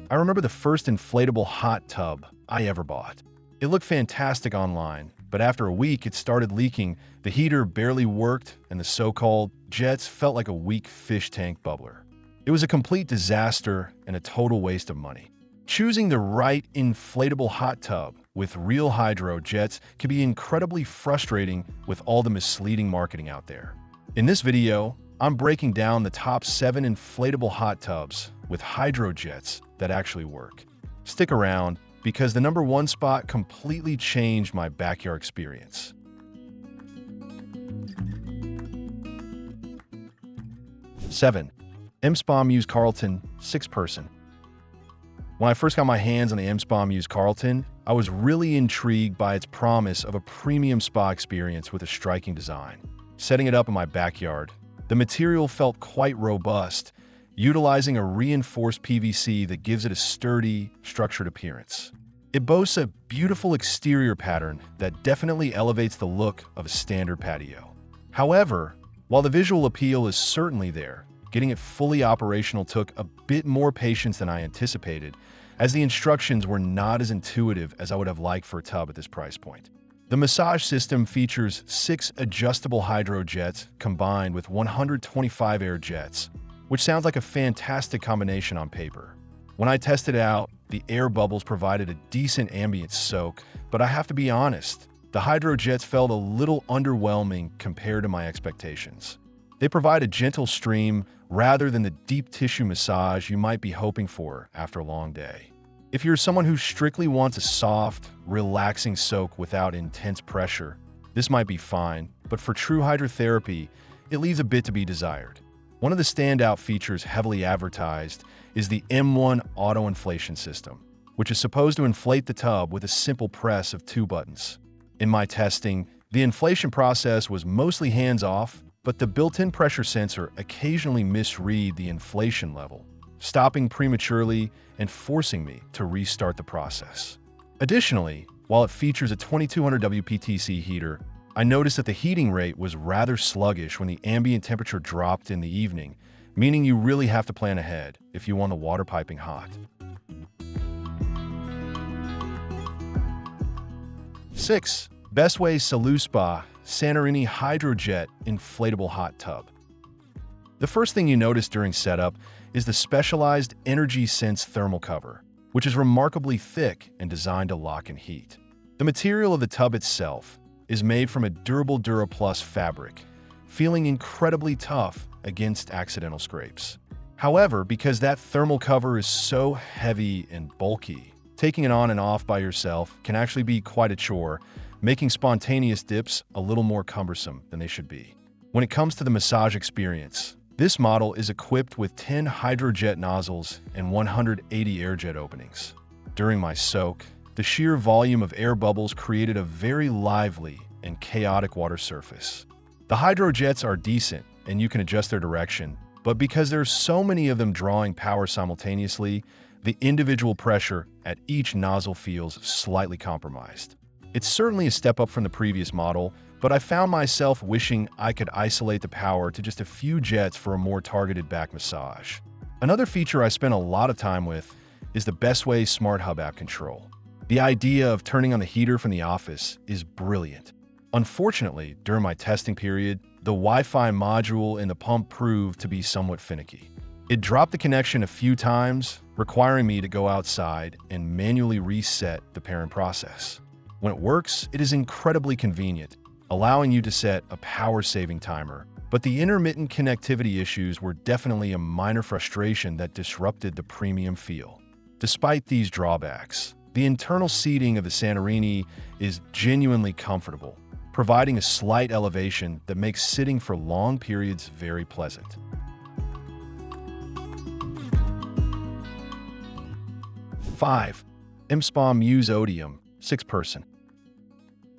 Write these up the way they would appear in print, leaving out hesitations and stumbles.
I remember the first inflatable hot tub I ever bought. It looked fantastic online, but after a week it started leaking, the heater barely worked, and the so-called jets felt like a weak fish tank bubbler. It was a complete disaster and a total waste of money. Choosing the right inflatable hot tub with real HydroJets can be incredibly frustrating with all the misleading marketing out there. In this video, I'm breaking down the top 7 inflatable hot tubs with HydroJets that actually work. Stick around, because the number 1 spot completely changed my backyard experience. 7. MSpa Muse Carlton 6-person. When I first got my hands on the MSpa Muse Carlton, I was really intrigued by its promise of a premium spa experience with a striking design. Setting it up in my backyard, the material felt quite robust, utilizing a reinforced PVC that gives it a sturdy, structured appearance. It boasts a beautiful exterior pattern that definitely elevates the look of a standard patio. However, while the visual appeal is certainly there, getting it fully operational took a bit more patience than I anticipated, as the instructions were not as intuitive as I would have liked for a tub at this price point. The massage system features 6 adjustable HydroJets combined with 125 air jets, which sounds like a fantastic combination on paper. When I tested it out, the air bubbles provided a decent ambient soak, but I have to be honest, the HydroJets felt a little underwhelming compared to my expectations. They provide a gentle stream rather than the deep tissue massage you might be hoping for after a long day. If you're someone who strictly wants a soft, relaxing soak without intense pressure, this might be fine, but for true hydrotherapy, it leaves a bit to be desired. One of the standout features heavily advertised is the M1 auto-inflation system, which is supposed to inflate the tub with a simple press of 2 buttons. In my testing, the inflation process was mostly hands-off, but the built-in pressure sensor occasionally misread the inflation level, stopping prematurely and forcing me to restart the process. Additionally, while it features a 2200 WPTC heater, I noticed that the heating rate was rather sluggish when the ambient temperature dropped in the evening, meaning you really have to plan ahead if you want the water piping hot. 6. Bestway SaluSpa Santorini HydroJet Inflatable Hot Tub. The first thing you notice during setup is the specialized Energy Sense thermal cover, which is remarkably thick and designed to lock in heat. The material of the tub itself is made from a durable DuraPlus fabric, feeling incredibly tough against accidental scrapes. However, because that thermal cover is so heavy and bulky, taking it on and off by yourself can actually be quite a chore, making spontaneous dips a little more cumbersome than they should be. When it comes to the massage experience, this model is equipped with 10 HydroJet nozzles and 180 airjet openings. During my soak, the sheer volume of air bubbles created a very lively and chaotic water surface. The HydroJets are decent and you can adjust their direction, but because there's so many of them drawing power simultaneously, the individual pressure at each nozzle feels slightly compromised. It's certainly a step up from the previous model, but I found myself wishing I could isolate the power to just a few jets for a more targeted back massage. Another feature I spent a lot of time with is the Bestway Smart Hub app control. The idea of turning on the heater from the office is brilliant. Unfortunately, during my testing period, the Wi-Fi module in the pump proved to be somewhat finicky. It dropped the connection a few times, requiring me to go outside and manually reset the parent process. When it works, it is incredibly convenient, allowing you to set a power-saving timer, but the intermittent connectivity issues were definitely a minor frustration that disrupted the premium feel. Despite these drawbacks, the internal seating of the Santorini is genuinely comfortable, providing a slight elevation that makes sitting for long periods very pleasant. 5. MSpa Muse Otium 6-person.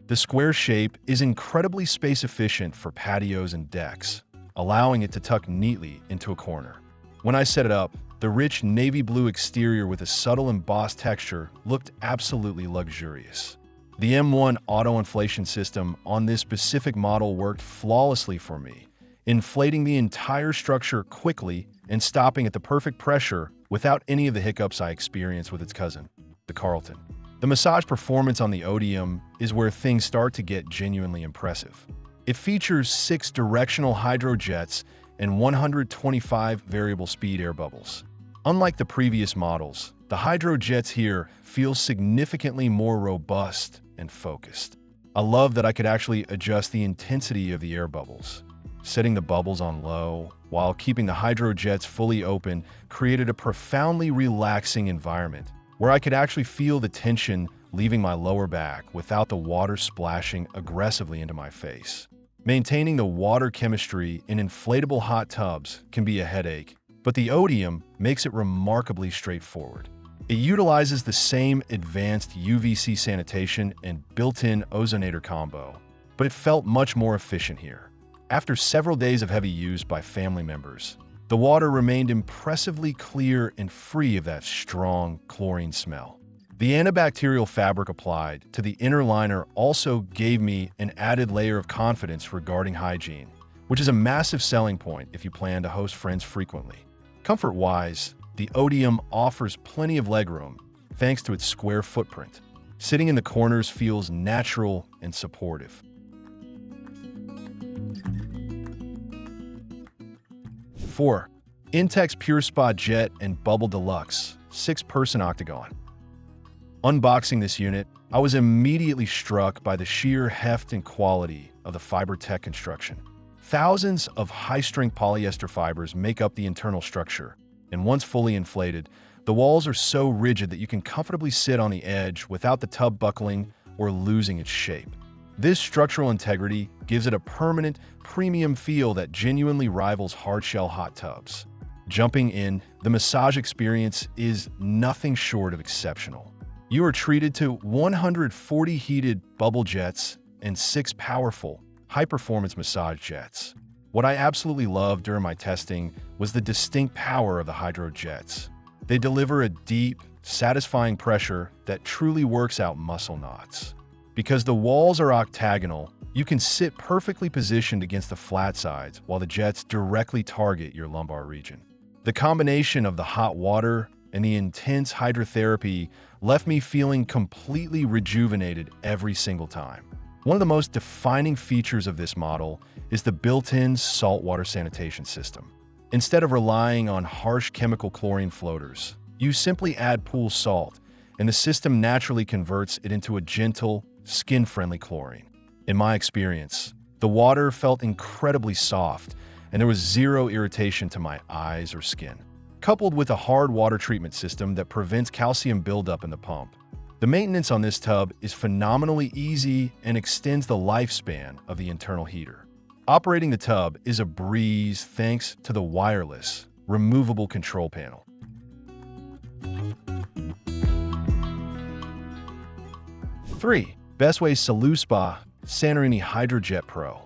The square shape is incredibly space-efficient for patios and decks, allowing it to tuck neatly into a corner. When I set it up, the rich navy blue exterior with a subtle embossed texture looked absolutely luxurious. The M1 auto-inflation system on this specific model worked flawlessly for me, inflating the entire structure quickly and stopping at the perfect pressure without any of the hiccups I experienced with its cousin, the Carlton. The massage performance on the Otium is where things start to get genuinely impressive. It features 6 directional HydroJets and 125 variable speed air bubbles. Unlike the previous models, the HydroJets here feel significantly more robust and focused. I love that I could actually adjust the intensity of the air bubbles. Setting the bubbles on low while keeping the HydroJets fully open created a profoundly relaxing environment where I could actually feel the tension leaving my lower back without the water splashing aggressively into my face. Maintaining the water chemistry in inflatable hot tubs can be a headache, but the Otium makes it remarkably straightforward. It utilizes the same advanced UVC sanitation and built-in ozonator combo, but it felt much more efficient here. After several days of heavy use by family members, the water remained impressively clear and free of that strong chlorine smell. The antibacterial fabric applied to the inner liner also gave me an added layer of confidence regarding hygiene, which is a massive selling point if you plan to host friends frequently. Comfort-wise, the Otium offers plenty of legroom thanks to its square footprint. Sitting in the corners feels natural and supportive. 4. Intex PureSpa Jet and Bubble Deluxe 6-person Octagon. Unboxing this unit, I was immediately struck by the sheer heft and quality of the fiber tech construction. Thousands of high-strength polyester fibers make up the internal structure, and once fully inflated, the walls are so rigid that you can comfortably sit on the edge without the tub buckling or losing its shape. This structural integrity gives it a permanent, premium feel that genuinely rivals hard-shell hot tubs. Jumping in, the massage experience is nothing short of exceptional. You are treated to 140 heated bubble jets and 6 powerful, high-performance massage jets. What I absolutely loved during my testing was the distinct power of the HydroJets. They deliver a deep, satisfying pressure that truly works out muscle knots. Because the walls are octagonal, you can sit perfectly positioned against the flat sides while the jets directly target your lumbar region. The combination of the hot water and the intense hydrotherapy left me feeling completely rejuvenated every single time. One of the most defining features of this model is the built-in saltwater sanitation system. Instead of relying on harsh chemical chlorine floaters, you simply add pool salt, and the system naturally converts it into a gentle, skin-friendly chlorine. In my experience, the water felt incredibly soft, and there was zero irritation to my eyes or skin. Coupled with a hard water treatment system that prevents calcium buildup in the pump, the maintenance on this tub is phenomenally easy and extends the lifespan of the internal heater. Operating the tub is a breeze thanks to the wireless, removable control panel. 3. Bestway SaluSpa Santorini HydroJet Pro.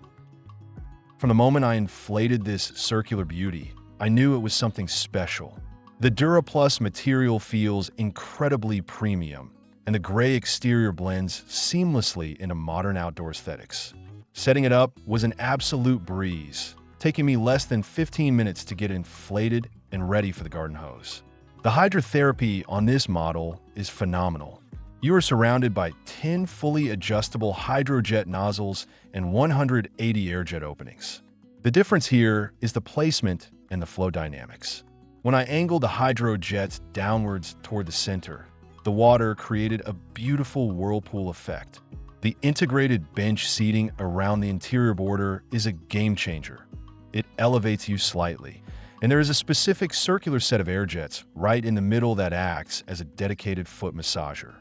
From the moment I inflated this circular beauty, I knew it was something special. The DuraPlus material feels incredibly premium, and the gray exterior blends seamlessly into modern outdoor aesthetics. Setting it up was an absolute breeze, taking me less than 15 minutes to get inflated and ready for the garden hose. The hydrotherapy on this model is phenomenal. You are surrounded by 10 fully adjustable HydroJet nozzles and 180 AirJet openings. The difference here is the placement and the flow dynamics. When I angled the HydroJets downwards toward the center, the water created a beautiful whirlpool effect. The integrated bench seating around the interior border is a game changer. It elevates you slightly, and there is a specific circular set of AirJets right in the middle that acts as a dedicated foot massager.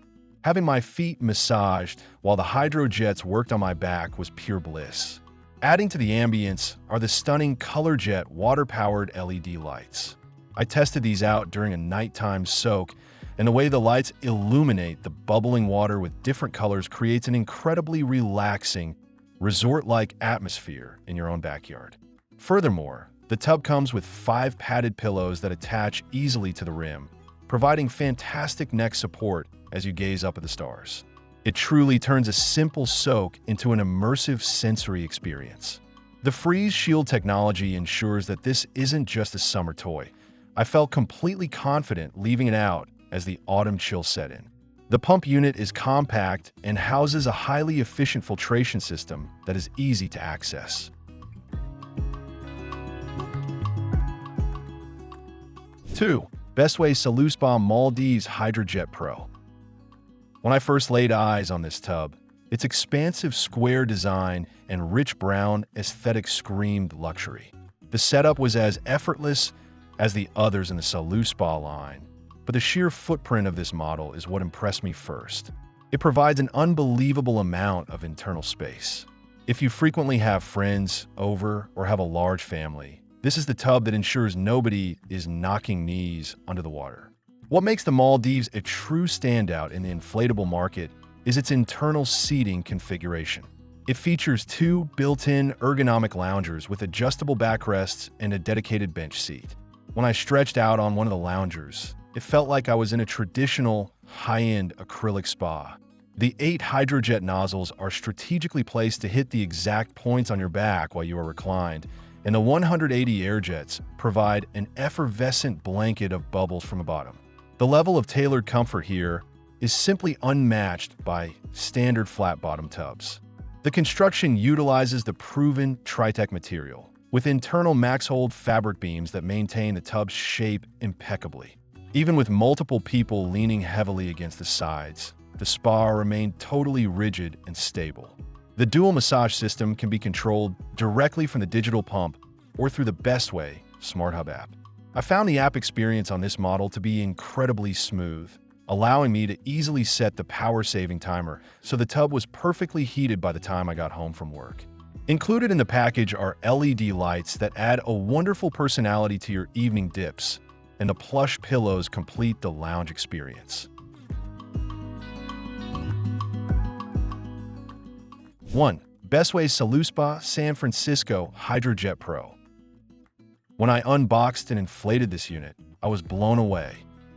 Having my feet massaged while the HydroJets worked on my back was pure bliss. Adding to the ambience are the stunning ColorJet water-powered LED lights. I tested these out during a nighttime soak, and the way the lights illuminate the bubbling water with different colors creates an incredibly relaxing, resort-like atmosphere in your own backyard. Furthermore, the tub comes with 5 padded pillows that attach easily to the rim, providing fantastic neck support as you gaze up at the stars. It truly turns a simple soak into an immersive sensory experience. The Freeze Shield technology ensures that this isn't just a summer toy, I felt completely confident leaving it out as the autumn chill set in. The pump unit is compact and houses a highly efficient filtration system that is easy to access. 2. Bestway SaluSpa Maldives HydroJet Pro. When I first laid eyes on this tub, its expansive square design and rich brown aesthetic screamed luxury. The setup was as effortless as the others in the SaluSpa line, but the sheer footprint of this model is what impressed me first. It provides an unbelievable amount of internal space. If you frequently have friends over or have a large family, this is the tub that ensures nobody is knocking knees under the water. What makes the Maldives a true standout in the inflatable market is its internal seating configuration. It features 2 built-in ergonomic loungers with adjustable backrests and a dedicated bench seat. When I stretched out on one of the loungers, it felt like I was in a traditional, high-end acrylic spa. The 8 HydroJet nozzles are strategically placed to hit the exact points on your back while you are reclined, and the 180 air jets provide an effervescent blanket of bubbles from the bottom. The level of tailored comfort here is simply unmatched by standard flat-bottom tubs. The construction utilizes the proven Tritech material, with internal max-hold fabric beams that maintain the tub's shape impeccably. Even with multiple people leaning heavily against the sides, the spa remained totally rigid and stable. The dual massage system can be controlled directly from the digital pump or through the Bestway Smart Hub app. I found the app experience on this model to be incredibly smooth, allowing me to easily set the power-saving timer so the tub was perfectly heated by the time I got home from work. Included in the package are LED lights that add a wonderful personality to your evening dips, and the plush pillows complete the lounge experience. 1. Bestway SaluSpa San Francisco HydroJet Pro. When I unboxed and inflated this unit, I was blown away.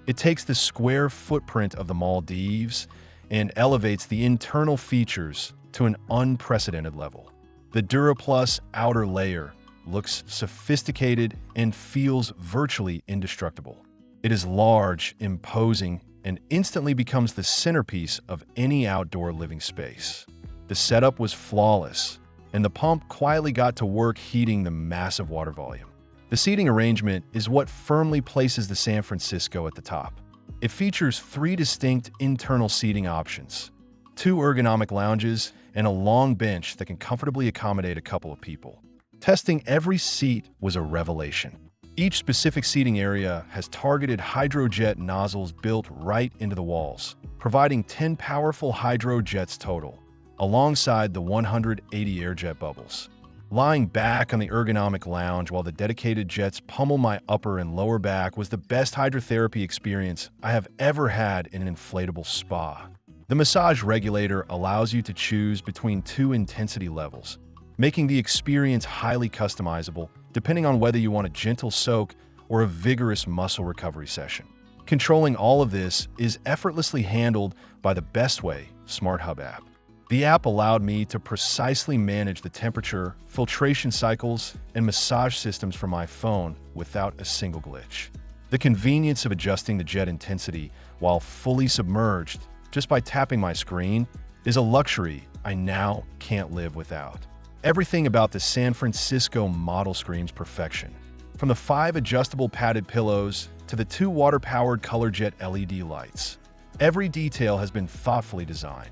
It takes the square footprint of the Maldives and elevates the internal features to an unprecedented level. The DuraPlus outer layer looks sophisticated and feels virtually indestructible. It is large, imposing, and instantly becomes the centerpiece of any outdoor living space. The setup was flawless, and the pump quietly got to work heating the massive water volume. The seating arrangement is what firmly places the San Francisco at the top. It features 3 distinct internal seating options, 2 ergonomic lounges, and a long bench that can comfortably accommodate a couple of people. Testing every seat was a revelation. Each specific seating area has targeted HydroJet nozzles built right into the walls, providing 10 powerful HydroJets total, alongside the 180 airjet bubbles. Lying back on the ergonomic lounge while the dedicated jets pummel my upper and lower back was the best hydrotherapy experience I have ever had in an inflatable spa. The massage regulator allows you to choose between 2 intensity levels, making the experience highly customizable depending on whether you want a gentle soak or a vigorous muscle recovery session. Controlling all of this is effortlessly handled by the Bestway Smart Hub app. The app allowed me to precisely manage the temperature, filtration cycles, and massage systems from my phone without a single glitch. The convenience of adjusting the jet intensity while fully submerged just by tapping my screen is a luxury I now can't live without. Everything about the San Francisco model screams perfection. From the 5 adjustable padded pillows to the 2 water-powered ColorJet LED lights, every detail has been thoughtfully designed.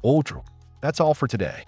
Ultra. That's all for today.